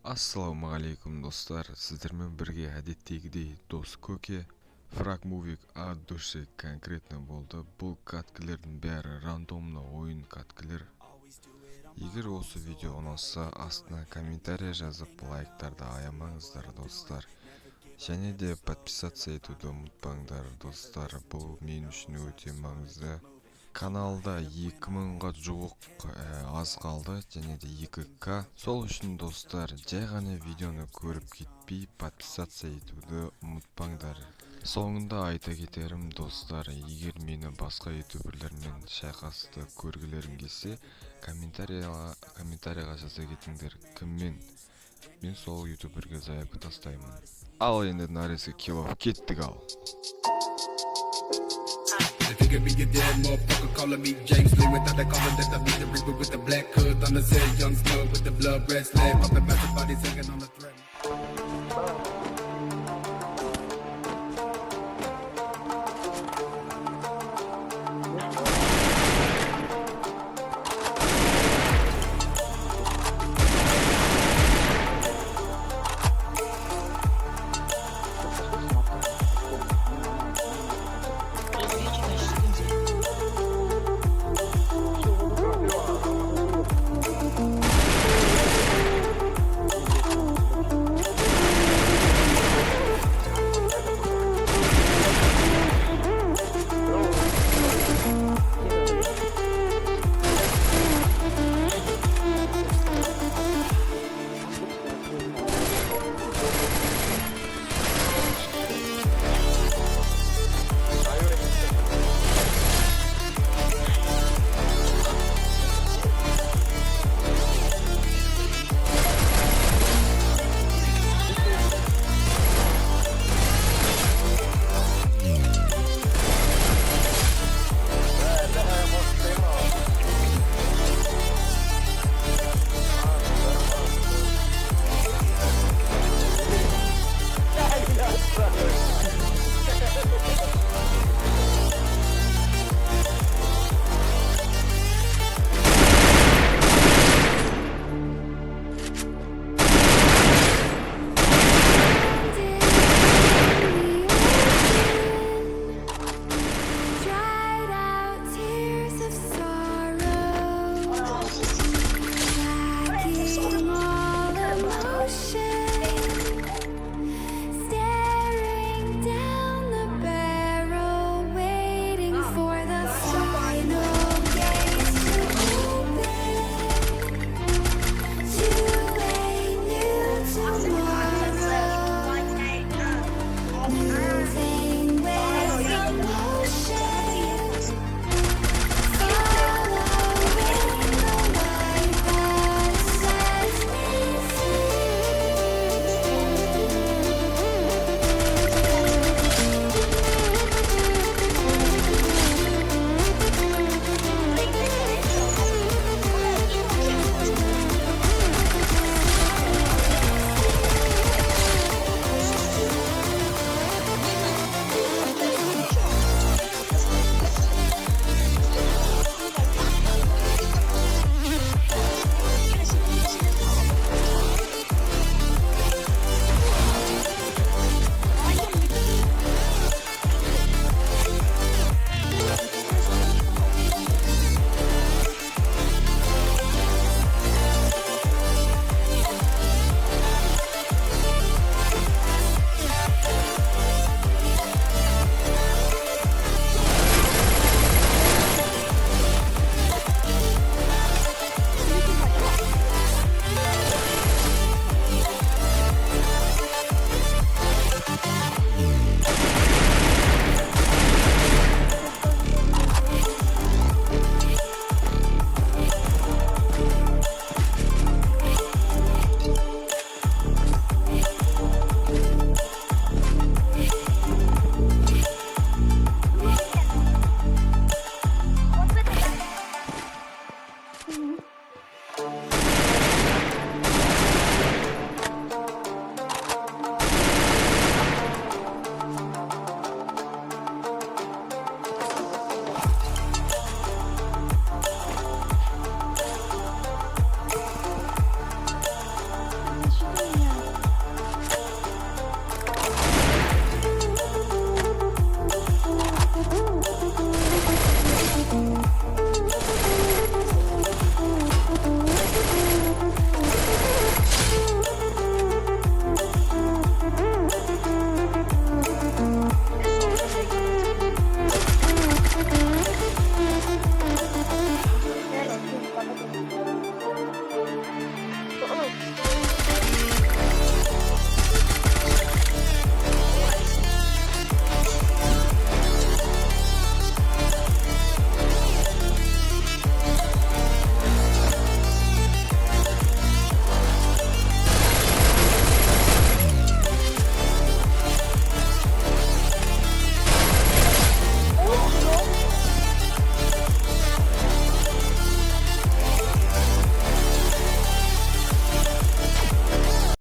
Ассалаумағалейкум достар, сіздермен бірге әдеттегідей дос көке фрагмувик от души конкретно болды. Бұл каткілердің бәрі рандомны ойын каткілер. Егер осы видео ұнаса, астына комментарий жазып лайктарды аямаңыздар достар. Және де подписаться етуді ұмытпаңдар достар, бұл мен үшін өте маңызды. Каналда 2000-ға жуық аз қалды, және де 2К. Сол үшін достар, жай ғана видеоны көріп кетпей, подписаться етуді ұмытпаңдар. Соңында айта кетерім достар, егер мені басқа ютуберлермен шайқасты көргілерің келсе, комментарийға жаза кетіңдер, кіммен. Мен сол ютуберге заявка тастаймын. Ал енді нарезка килов кеттік ал. If you be a dead motherfucker calling me James Lee without that collar that I be the reaper with the black hood on the set, young slug with the blood red slab, popping back the body singing on the thread.